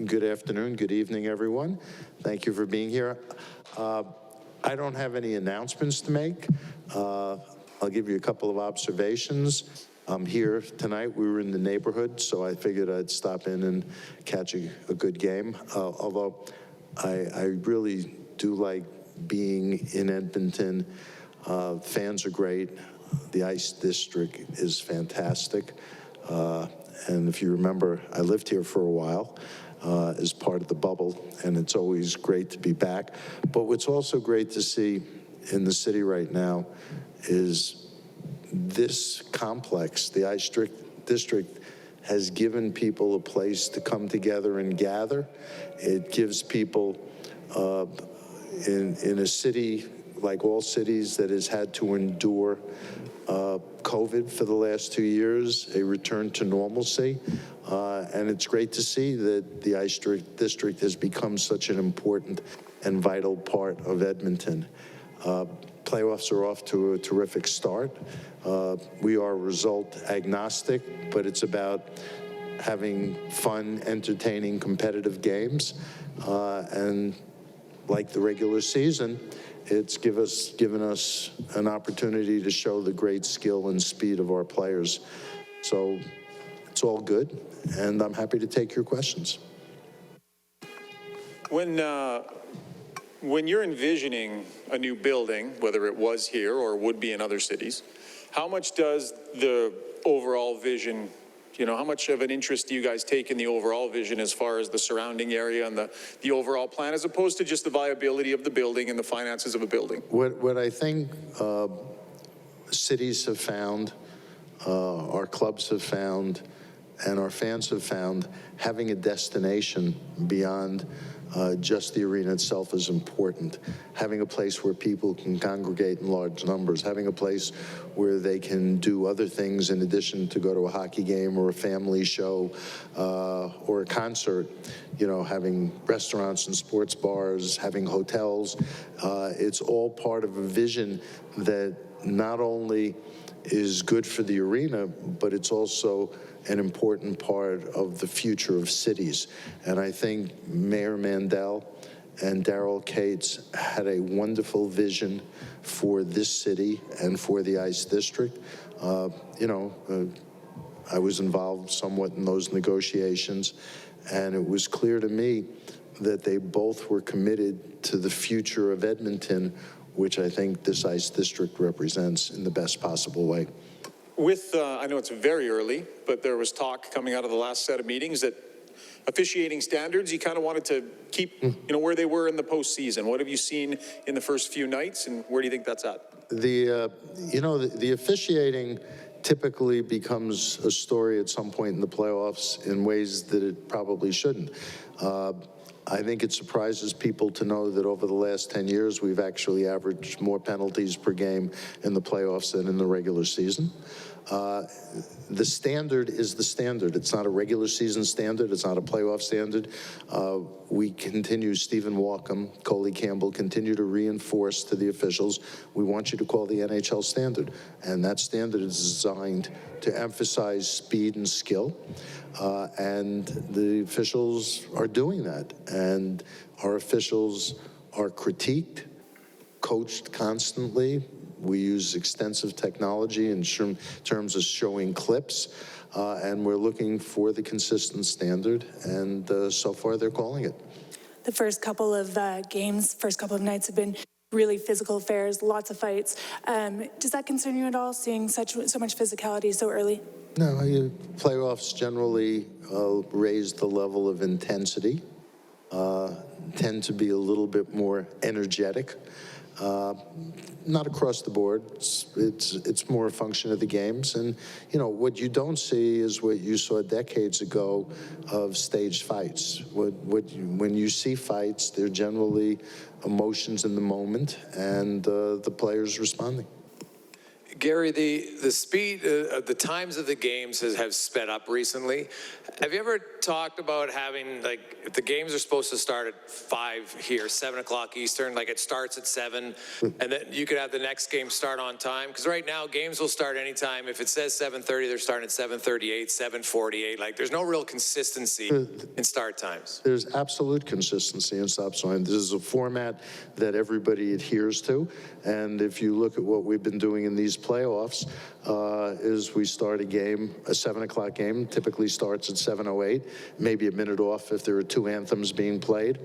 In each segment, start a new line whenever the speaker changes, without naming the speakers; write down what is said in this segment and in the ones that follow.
Good afternoon, good evening, everyone. Thank you for being here. I don't have any announcements to make. I'll give you a couple of observations. I'm here tonight. We were in the neighborhood, so I figured I'd stop in and catch a good game. Although I really do like being in Edmonton. Fans are great. The Ice District is fantastic. And if you remember, I lived here for a while as part of the bubble, and it's always great to be back. But what's also great to see in the city right now is this complex, the Ice District, has given people a place to come together and gather. It gives people in a city like all cities that has had to endure COVID for the last 2 years, a return to normalcy. And it's great to see that the Ice District has become such an important and vital part of Edmonton. Playoffs are off to a terrific start. We are result agnostic, but it's about having fun, entertaining, competitive games. And like the regular season, it's given us an opportunity to show the great skill and speed of our players. So it's all good, and I'm happy to take your questions.
When you're envisioning a new building, whether it was here or would be in other cities, how much does the overall vision, how much of an interest do you guys take in the overall vision as far as the surrounding area and the overall plan, as opposed to just the viability of the building and the finances of a building?
What I think cities have found, our clubs have found, and our fans have found, having a destination beyond just the arena itself is important. Having a place where people can congregate in large numbers, having a place where they can do other things in addition to go to a hockey game or a family show or a concert, having restaurants and sports bars, having hotels. It's all part of a vision that not only is good for the arena, but it's also an important part of the future of cities. And I think Mayor Mandel and Darrell Cates had a wonderful vision for this city and for the Ice District. I was involved somewhat in those negotiations, and it was clear to me that they both were committed to the future of Edmonton, which I think this Ice District represents in the best possible way.
I know it's very early, but there was talk coming out of the last set of meetings that officiating standards, you kind of wanted to keep, where they were in the postseason. What have you seen in the first few nights, and where do you think that's at?
The officiating typically becomes a story at some point in the playoffs in ways that it probably shouldn't. I think it surprises people to know that over the last 10 years, we've actually averaged more penalties per game in the playoffs than in the regular season. The standard is the standard. It's not a regular season standard. It's not a playoff standard. We continue, Stephen Walkham, Coley Campbell, continue to reinforce to the officials, we want you to call the NHL standard. And that standard is designed to emphasize speed and skill. And the officials are doing that. And our officials are critiqued, coached constantly. We use extensive technology in terms of showing clips, and we're looking for the consistent standard, and so far they're calling it.
The first couple of games, first couple of nights have been really physical affairs, lots of fights. Does that concern you at all, seeing so much physicality so early?
No, playoffs generally raise the level of intensity, tend to be a little bit more energetic. Not across the board. It's more a function of the games. And, what you don't see is what you saw decades ago of staged fights. When you see fights, they're generally emotions in the moment and the players responding.
Gary, the speed, the times of the games have sped up recently. Have you ever talked about having, like, if the games are supposed to start at 5 here, 7 o'clock Eastern, like it starts at 7, and then you could have the next game start on time? Because right now, games will start anytime. If it says 7:30, they're starting at 7:38, 7:48. Like, there's no real consistency in start times.
There's absolute consistency in stop sign. This is a format that everybody adheres to, and if you look at what we've been doing in these playoffs, is we start a game, a 7 o'clock game, typically starts at 7:08, maybe a minute off if there are two anthems being played,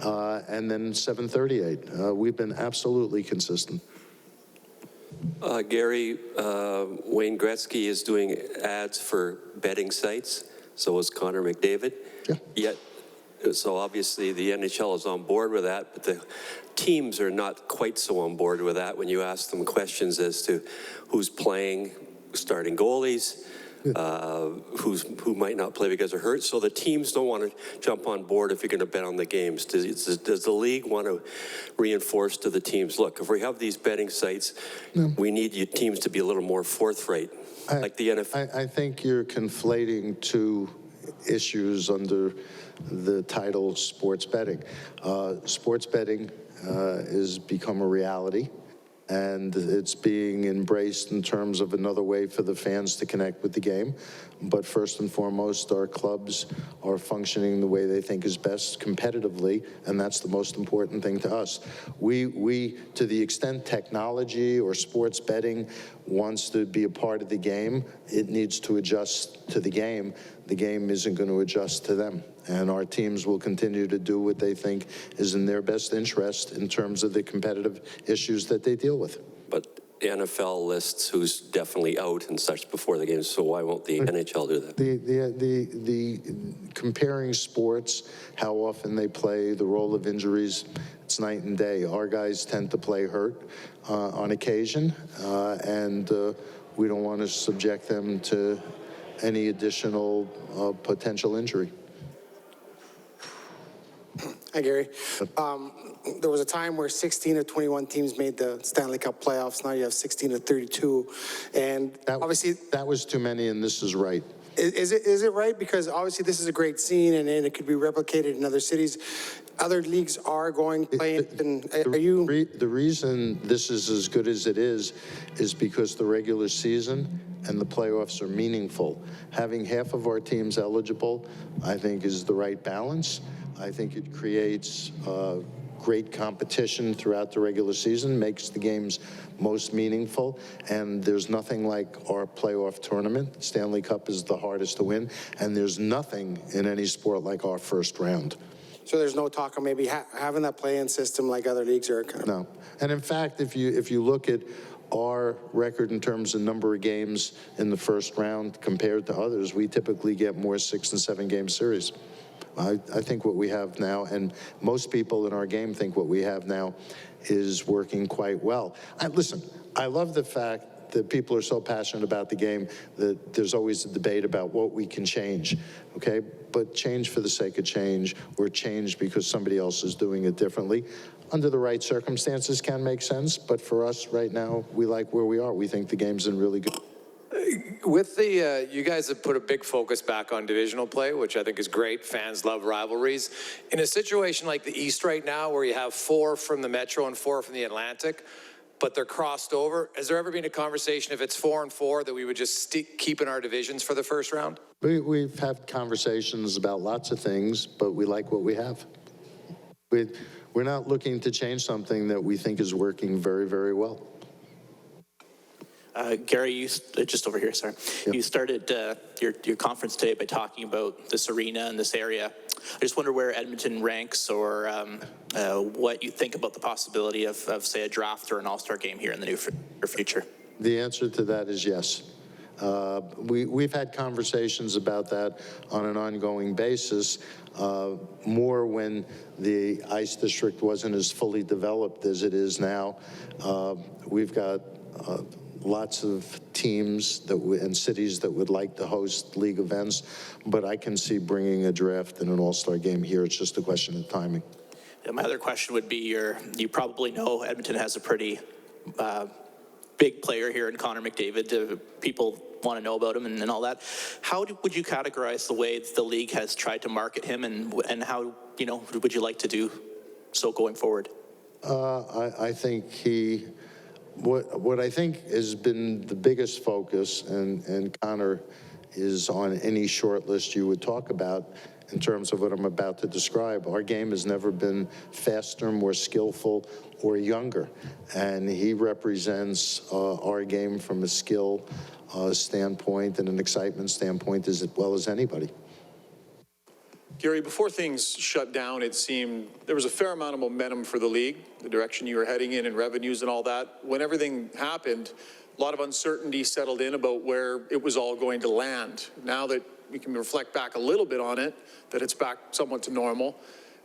and then 7:38. We've been absolutely consistent.
Gary, Wayne Gretzky is doing ads for betting sites, so is Connor McDavid.
Yeah.
So obviously the NHL is on board with that, but the teams are not quite so on board with that when you ask them questions as to who's playing, starting goalies, who might not play because they're hurt. So the teams don't want to jump on board if you're going to bet on the games. Does the league want to reinforce to the teams, look, if we have these betting sites, we need you teams to be a little more forthright, like the NFL?
I think you're conflating two issues under the title sports betting. Sports betting has become a reality, and it's being embraced in terms of another way for the fans to connect with the game. But first and foremost, our clubs are functioning the way they think is best competitively, and that's the most important thing to us. We to the extent technology or sports betting wants to be a part of the game, it needs to adjust to the game. The game isn't going to adjust to them. And our teams will continue to do what they think is in their best interest in terms of the competitive issues that they deal with.
But the NFL lists who's definitely out and such before the game, so why won't the NHL do that?
The comparing sports, how often they play, the role of injuries, it's night and day. Our guys tend to play hurt on occasion, and we don't want to subject them to any additional potential injury.
Hi, Gary. There was a time where 16 of 21 teams made the Stanley Cup playoffs. Now you have 16 of 32. And obviously...
That was too many, and this is right.
Is it right? Because obviously this is a great scene, and it could be replicated in other cities. Other leagues are going playing, and are you...
The reason this is as good as it is because the regular season and the playoffs are meaningful. Having half of our teams eligible, I think, is the right balance. I think it creates great competition throughout the regular season, makes the games most meaningful, and there's nothing like our playoff tournament. Stanley Cup is the hardest to win, and there's nothing in any sport like our first round.
So there's no talk of maybe having that play-in system like other leagues are?
No. And in fact, if you look at our record in terms of number of games in the first round compared to others, we typically get more 6- and 7-game series. I think what we have now, and most people in our game think what we have now, is working quite well. Listen, I love the fact that people are so passionate about the game that there's always a debate about what we can change, okay? But change for the sake of change, or change because somebody else is doing it differently, under the right circumstances can make sense, but for us right now, we like where we are. We think the game's in really good.
With the, you guys have put a big focus back on divisional play, which I think is great. Fans love rivalries. In a situation like the East right now, where you have 4 from the Metro and 4 from the Atlantic, but they're crossed over, has there ever been a conversation, if it's 4 and 4, that we would just keep in our divisions for the first round?
We've had conversations about lots of things, but we like what we have. We're not looking to change something that we think is working very, very well.
Gary, you, just over here, sorry. Yep. You started your conference today by talking about this arena and this area. I just wonder where Edmonton ranks, or what you think about the possibility of say, a draft or an all-star game here in the near future.
The answer to that is yes. We've had conversations about that on an ongoing basis, more when the ice district wasn't as fully developed as it is now. We've got lots of teams and cities that would like to host league events, but I can see bringing a draft and an all-star game here. It's just a question of timing.
Yeah, my other question would be, you probably know Edmonton has a pretty big player here in Connor McDavid. People want to know about him and all that. How would you categorize the way the league has tried to market him, and how, you know, would you like to do so going forward?
I think what I think has been the biggest focus, and Connor is on any short list you would talk about in terms of what I'm about to describe. Our game has never been faster, more skillful, or younger. And he represents our game from a skill standpoint and an excitement standpoint as well as anybody.
Gary, before things shut down, it seemed there was a fair amount of momentum for the league, the direction you were heading in and revenues and all that. When everything happened, a lot of uncertainty settled in about where it was all going to land. Now that we can reflect back a little bit on it, that it's back somewhat to normal.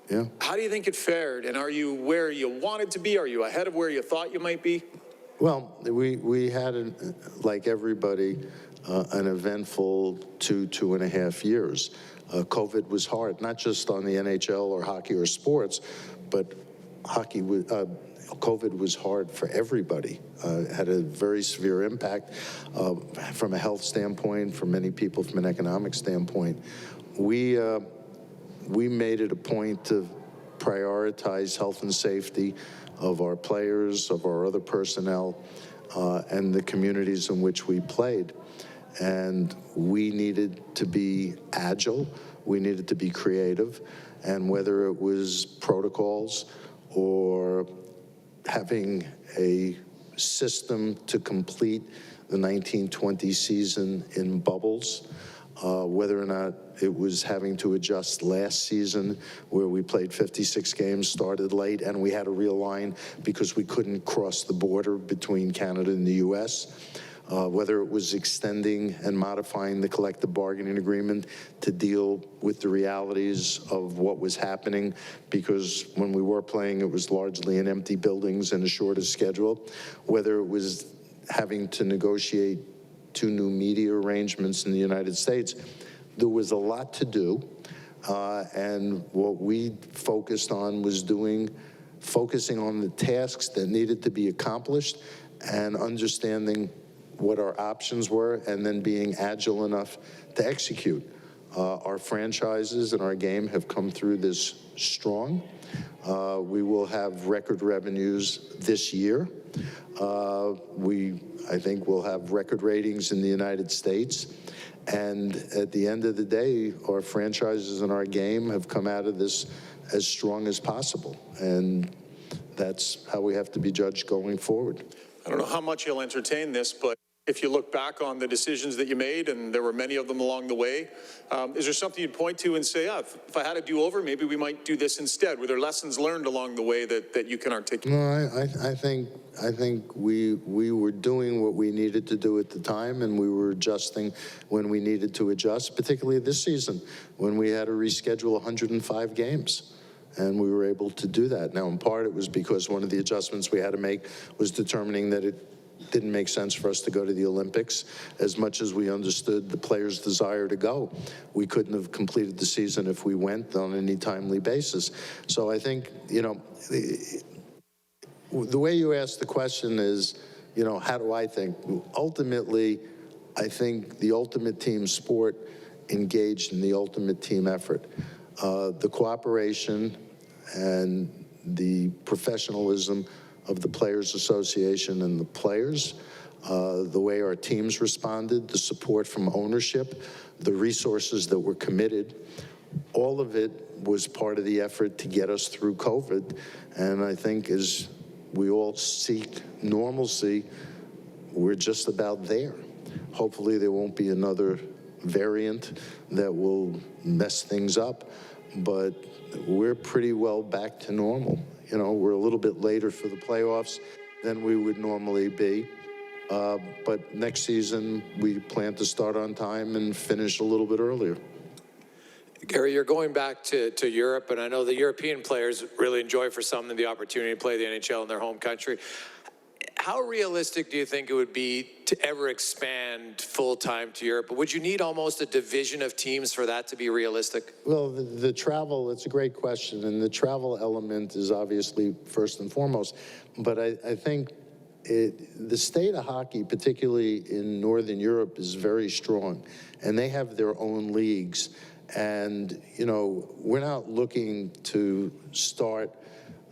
Yeah.
How do you think it fared? And are you where you wanted to be? Are you ahead of where you thought you might be?
Well, we had, like everybody, an eventful 2.5 years. COVID was hard, not just on the NHL or hockey or sports, but COVID was hard for everybody. Had a very severe impact from a health standpoint, for many people from an economic standpoint. We made it a point to prioritize health and safety of our players, of our other personnel, and the communities in which we played. And we needed to be agile, we needed to be creative, and whether it was protocols or having a system to complete the 1920 season in bubbles, whether or not it was having to adjust last season where we played 56 games, started late, and we had to realign because we couldn't cross the border between Canada and the U.S., whether it was extending and modifying the collective bargaining agreement to deal with the realities of what was happening, because when we were playing, it was largely in empty buildings and a shorter schedule, whether it was having to negotiate 2 new media arrangements in the United States. There was a lot to do, and what we focused on was focusing on the tasks that needed to be accomplished and understanding what our options were, and then being agile enough to execute. Our franchises and our game have come through this strong. We will have record revenues this year. I think we'll have record ratings in the United States. And at the end of the day, our franchises and our game have come out of this as strong as possible. And that's how we have to be judged going forward.
I don't know how much you'll entertain this, but if you look back on the decisions that you made, and there were many of them along the way, is there something you'd point to and say, yeah, if I had a do-over, maybe we might do this instead? Were there lessons learned along the way that you can articulate?
No, I think we were doing what we needed to do at the time, and we were adjusting when we needed to adjust, particularly this season, when we had to reschedule 105 games. And we were able to do that. Now, in part, it was because one of the adjustments we had to make was determining that it didn't make sense for us to go to the Olympics. As much as we understood the players' desire to go, we couldn't have completed the season if we went on any timely basis. So I think, you know, the way you ask the question is, you know, how do I think? Ultimately, I think the ultimate team sport engaged in the ultimate team effort. The cooperation and the professionalism of the Players Association and the players, the way our teams responded, the support from ownership, the resources that were committed, all of it was part of the effort to get us through COVID. And I think as we all seek normalcy, we're just about there. Hopefully there won't be another variant that will mess things up, but we're pretty well back to normal. You know, we're a little bit later for the playoffs than we would normally be. But next season, we plan to start on time and finish a little bit earlier.
Gary, you're going back to Europe, and I know the European players really enjoy, for some, the opportunity to play the NHL in their home country. How realistic do you think it would be to ever expand full-time to Europe? Would you need almost a division of teams for that to be realistic?
Well, the travel, it's a great question, and the travel element is obviously first and foremost. But I think the state of hockey, particularly in Northern Europe, is very strong, and they have their own leagues. And, you know, we're not looking to start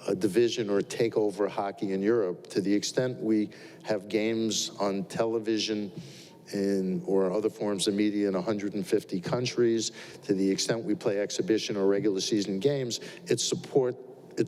a division or take over hockey in Europe. To the extent we have games on television or other forms of media in 150 countries, to the extent we play exhibition or regular season games, it's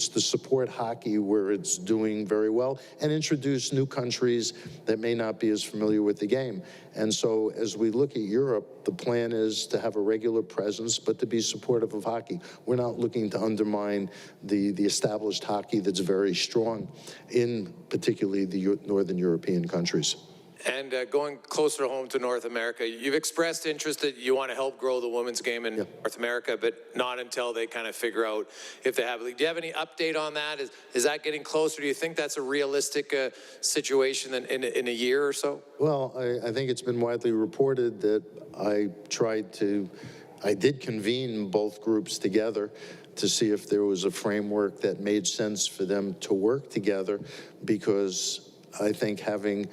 to support hockey where it's doing very well and introduce new countries that may not be as familiar with the game. And so as we look at Europe, the plan is to have a regular presence, but to be supportive of hockey. We're not looking to undermine the established hockey that's very strong in particularly the Northern European countries.
And going closer home to North America, you've expressed interest that you want to help grow the women's game in North America, but not until they kind of figure out if they have a league. Do you have any update on that? Is that getting closer? Do you think that's a realistic situation in a year or so?
Well, I think it's been widely reported that I did convene both groups together to see if there was a framework that made sense for them to work together, because I think having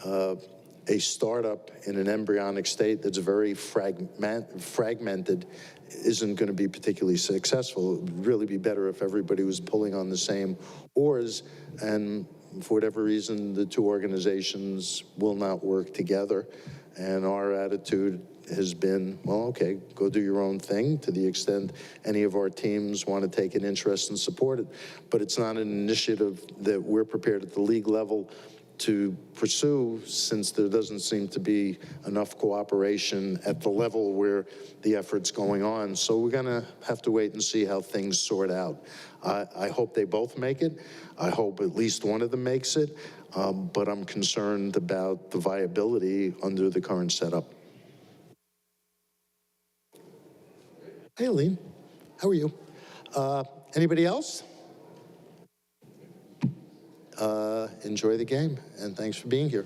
a startup in an embryonic state that's very fragmented isn't going to be particularly successful. It would really be better if everybody was pulling on the same oars, and for whatever reason, the two organizations will not work together. And our attitude has been, well, okay, go do your own thing to the extent any of our teams want to take an interest and support it. But it's not an initiative that we're prepared at the league level to pursue, since there doesn't seem to be enough cooperation at the level where the effort's going on. So we're gonna have to wait and see how things sort out. I hope they both make it. I hope at least one of them makes it, but I'm concerned about the viability under the current setup. Hey, Aline, how are you? Anybody else? Enjoy the game, and thanks for being here.